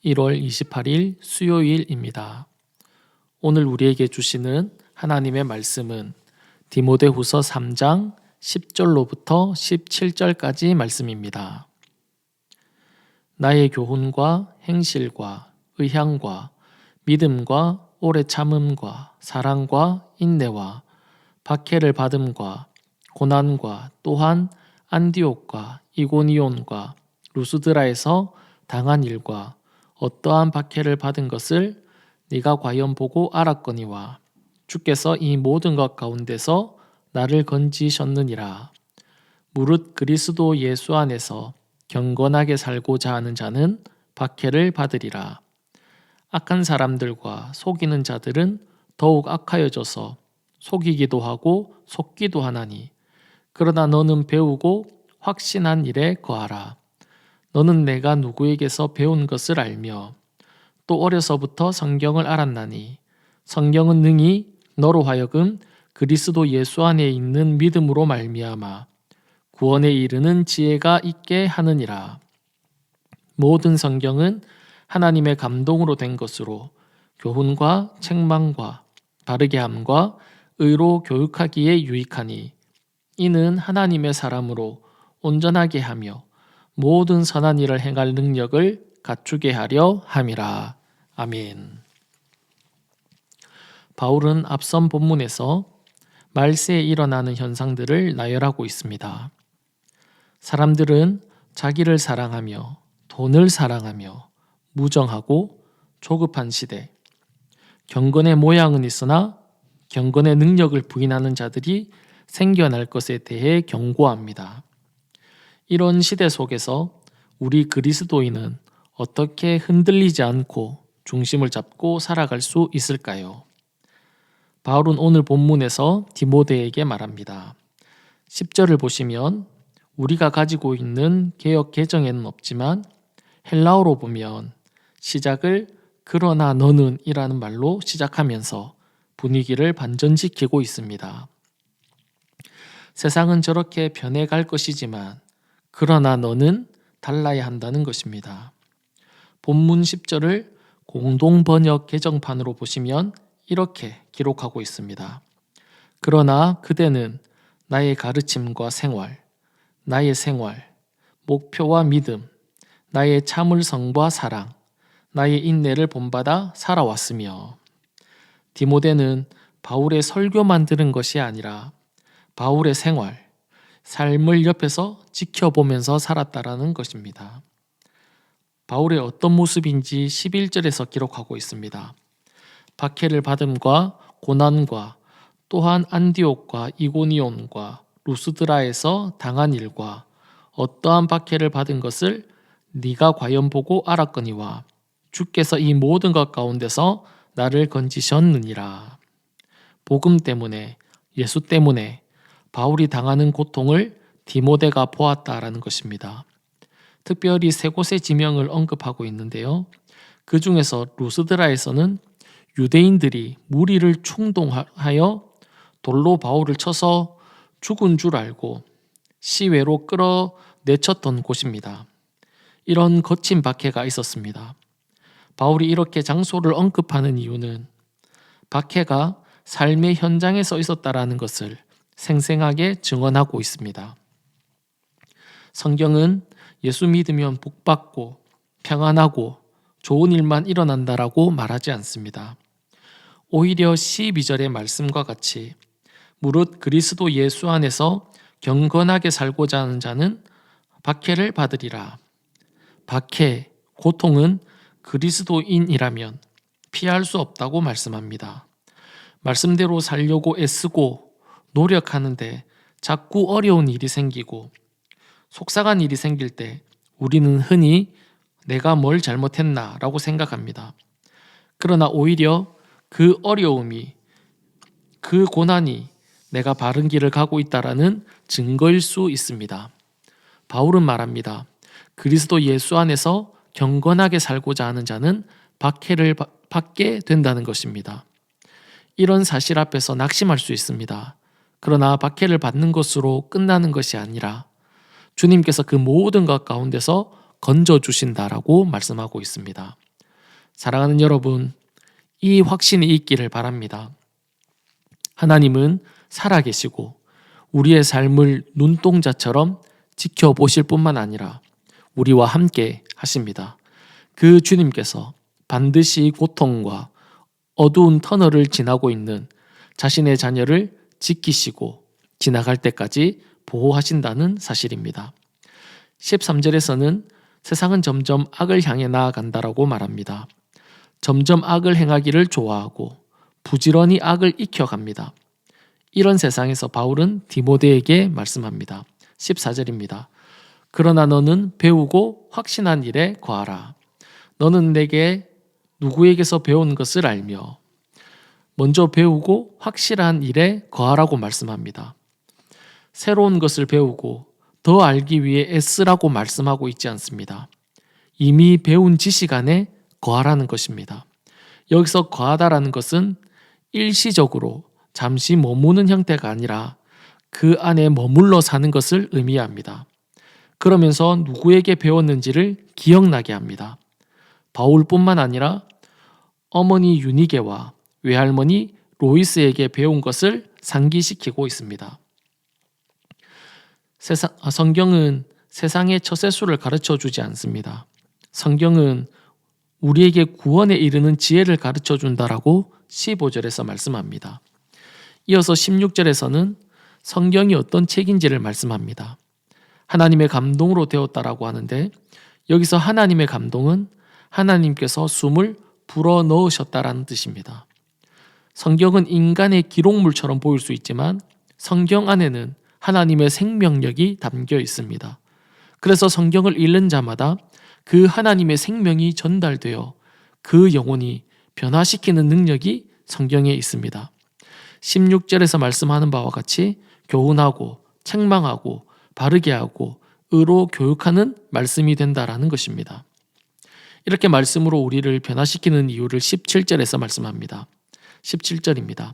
1월 28일 수요일입니다. 오늘 우리에게 주시는 하나님의 말씀은 디모데후서 3장 10절로부터 17절까지 말씀입니다. 나의 교훈과 행실과 의향과 믿음과 오래 참음과 사랑과 인내와 박해를 받음과 고난과 또한 안디옥과 이고니온과 루스드라에서 당한 일과 어떠한 박해를 받은 것을 네가 과연 보고 알았거니와 주께서 이 모든 것 가운데서 나를 건지셨느니라. 무릇 그리스도 예수 안에서 경건하게 살고자 하는 자는 박해를 받으리라. 악한 사람들과 속이는 자들은 더욱 악하여져서 속이기도 하고 속기도 하나니 그러나 너는 배우고 확신한 일에 거하라. 너는 내가 누구에게서 배운 것을 알며 또 어려서부터 성경을 알았나니 성경은 능히 너로 하여금 그리스도 예수 안에 있는 믿음으로 말미암아 구원에 이르는 지혜가 있게 하느니라. 모든 성경은 하나님의 감동으로 된 것으로 교훈과 책망과 바르게 함과 의로 교육하기에 유익하니 이는 하나님의 사람으로 온전하게 하며 모든 선한 일을 행할 능력을 갖추게 하려 함이라. 아멘. 바울은 앞선 본문에서 말세에 일어나는 현상들을 나열하고 있습니다. 사람들은 자기를 사랑하며 돈을 사랑하며 무정하고 조급한 시대, 경건의 모양은 있으나 경건의 능력을 부인하는 자들이 생겨날 것에 대해 경고합니다. 이런 시대 속에서 우리 그리스도인은 어떻게 흔들리지 않고 중심을 잡고 살아갈 수 있을까요? 바울은 오늘 본문에서 디모데에게 말합니다. 10절을 보시면 우리가 가지고 있는 개역 개정에는 없지만 헬라어로 보면 시작을 그러나 너는 이라는 말로 시작하면서 분위기를 반전시키고 있습니다. 세상은 저렇게 변해갈 것이지만 그러나 너는 달라야 한다는 것입니다. 본문 10절을 공동번역 개정판으로 보시면 이렇게 기록하고 있습니다. 그러나 그대는 나의 가르침과 생활, 나의 생활, 목표와 믿음, 나의 참을성과 사랑, 나의 인내를 본받아 살아왔으며 디모데는 바울의 설교만 들은 것이 아니라 바울의 생활, 삶을 옆에서 지켜보면서 살았다라는 것입니다. 바울의 어떤 모습인지 11절에서 기록하고 있습니다. 박해를 받음과 고난과 또한 안디옥과 이고니온과 루스드라에서 당한 일과 어떠한 박해를 받은 것을 네가 과연 보고 알았거니와 주께서 이 모든 것 가운데서 나를 건지셨느니라. 복음 때문에 예수 때문에 바울이 당하는 고통을 디모데가 보았다라는 것입니다. 특별히 세 곳의 지명을 언급하고 있는데요. 그 중에서 루스드라에서는 유대인들이 무리를 충동하여 돌로 바울을 쳐서 죽은 줄 알고 시외로 끌어내쳤던 곳입니다. 이런 거친 박해가 있었습니다. 바울이 이렇게 장소를 언급하는 이유는 박해가 삶의 현장에서 있었다라는 것을 생생하게 증언하고 있습니다. 성경은 예수 믿으면 복받고 평안하고 좋은 일만 일어난다라고 말하지 않습니다. 오히려 12절의 말씀과 같이 무릇 그리스도 예수 안에서 경건하게 살고자 하는 자는 박해를 받으리라. 박해, 고통은 그리스도인이라면 피할 수 없다고 말씀합니다. 말씀대로 살려고 애쓰고 노력하는데 자꾸 어려운 일이 생기고 속상한 일이 생길 때 우리는 흔히 내가 뭘 잘못했나 라고 생각합니다. 그러나 오히려 그 어려움이, 그 고난이 내가 바른 길을 가고 있다라는 증거일 수 있습니다. 바울은 말합니다. 그리스도 예수 안에서 경건하게 살고자 하는 자는 박해를 받게 된다는 것입니다. 이런 사실 앞에서 낙심할 수 있습니다. 그러나 박해를 받는 것으로 끝나는 것이 아니라 주님께서 그 모든 것 가운데서 건져주신다라고 말씀하고 있습니다. 사랑하는 여러분, 이 확신이 있기를 바랍니다. 하나님은 살아계시고 우리의 삶을 눈동자처럼 지켜보실 뿐만 아니라 우리와 함께 하십니다. 그 주님께서 반드시 고통과 어두운 터널을 지나고 있는 자신의 자녀를 지키시고 지나갈 때까지 보호하신다는 사실입니다. 13절에서는 세상은 점점 악을 향해 나아간다라고 말합니다. 점점 악을 행하기를 좋아하고 부지런히 악을 익혀갑니다. 이런 세상에서 바울은 디모데에게 말씀합니다. 14절입니다. 그러나 너는 배우고 확신한 일에 거하라. 너는 내게 누구에게서 배운 것을 알며 먼저 배우고 확실한 일에 거하라고 말씀합니다. 새로운 것을 배우고 더 알기 위해 애쓰라고 말씀하고 있지 않습니다. 이미 배운 지식 안에 거하라는 것입니다. 여기서 거하다라는 것은 일시적으로 잠시 머무는 형태가 아니라 그 안에 머물러 사는 것을 의미합니다. 그러면서 누구에게 배웠는지를 기억나게 합니다. 바울뿐만 아니라 어머니 유니게와 외할머니 로이스에게 배운 것을 상기시키고 있습니다. 성경은 세상의 처세술을 가르쳐 주지 않습니다. 성경은 우리에게 구원에 이르는 지혜를 가르쳐 준다라고 15절에서 말씀합니다. 이어서 16절에서는 성경이 어떤 책인지를 말씀합니다. 하나님의 감동으로 되었다라고 하는데 여기서 하나님의 감동은 하나님께서 숨을 불어 넣으셨다라는 뜻입니다. 성경은 인간의 기록물처럼 보일 수 있지만 성경 안에는 하나님의 생명력이 담겨 있습니다. 그래서 성경을 읽는 자마다 그 하나님의 생명이 전달되어 그 영혼이 변화시키는 능력이 성경에 있습니다. 16절에서 말씀하는 바와 같이 교훈하고 책망하고 바르게 하고 의로 교육하는 말씀이 된다라는 것입니다. 이렇게 말씀으로 우리를 변화시키는 이유를 17절에서 말씀합니다. 17절입니다.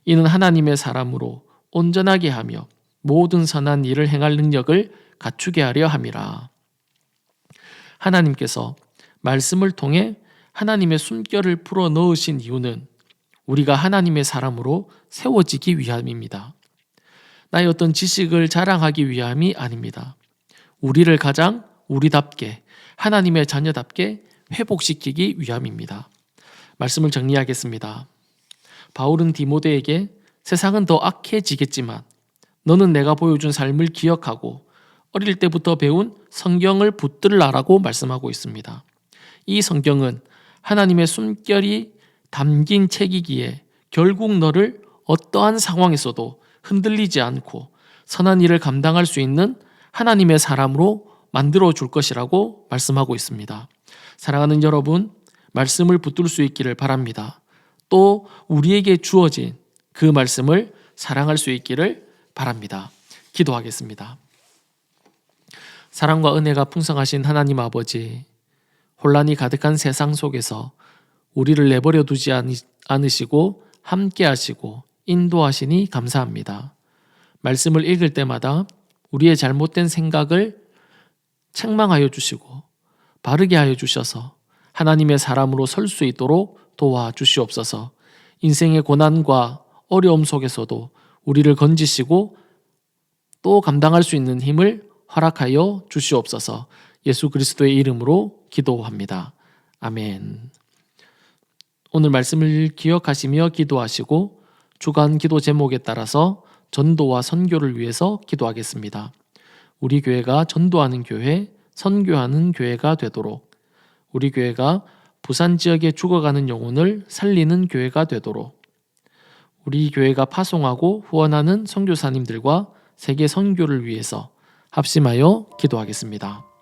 이는 하나님의 사람으로 온전하게 하며 모든 선한 일을 행할 능력을 갖추게 하려 함이라. 하나님께서 말씀을 통해 하나님의 숨결을 풀어 넣으신 이유는 우리가 하나님의 사람으로 세워지기 위함입니다. 나의 어떤 지식을 자랑하기 위함이 아닙니다. 우리를 가장 우리답게 하나님의 자녀답게 회복시키기 위함입니다. 말씀을 정리하겠습니다. 바울은 디모데에게 세상은 더 악해지겠지만 너는 내가 보여준 삶을 기억하고 어릴 때부터 배운 성경을 붙들라라고 말씀하고 있습니다. 이 성경은 하나님의 숨결이 담긴 책이기에 결국 너를 어떠한 상황에서도 흔들리지 않고 선한 일을 감당할 수 있는 하나님의 사람으로 만들어 줄 것이라고 말씀하고 있습니다. 사랑하는 여러분, 말씀을 붙들 수 있기를 바랍니다. 또 우리에게 주어진 그 말씀을 사랑할 수 있기를 바랍니다. 기도하겠습니다. 사랑과 은혜가 풍성하신 하나님 아버지, 혼란이 가득한 세상 속에서 우리를 내버려 두지 않으시고 함께 하시고 인도하시니 감사합니다. 말씀을 읽을 때마다 우리의 잘못된 생각을 책망하여 주시고 바르게 하여 주셔서 하나님의 사람으로 설 수 있도록 도와주시옵소서. 인생의 고난과 어려움 속에서도 우리를 건지시고 또 감당할 수 있는 힘을 허락하여 주시옵소서. 예수 그리스도의 이름으로 기도합니다. 아멘. 오늘 말씀을 기억하시며 기도하시고 주간 기도 제목에 따라서 전도와 선교를 위해서 기도하겠습니다. 우리 교회가 전도하는 교회, 선교하는 교회가 되도록, 우리 교회가 부산 지역에 죽어가는 영혼을 살리는 교회가 되도록, 우리 교회가 파송하고 후원하는 선교사님들과 세계 선교를 위해서 합심하여 기도하겠습니다.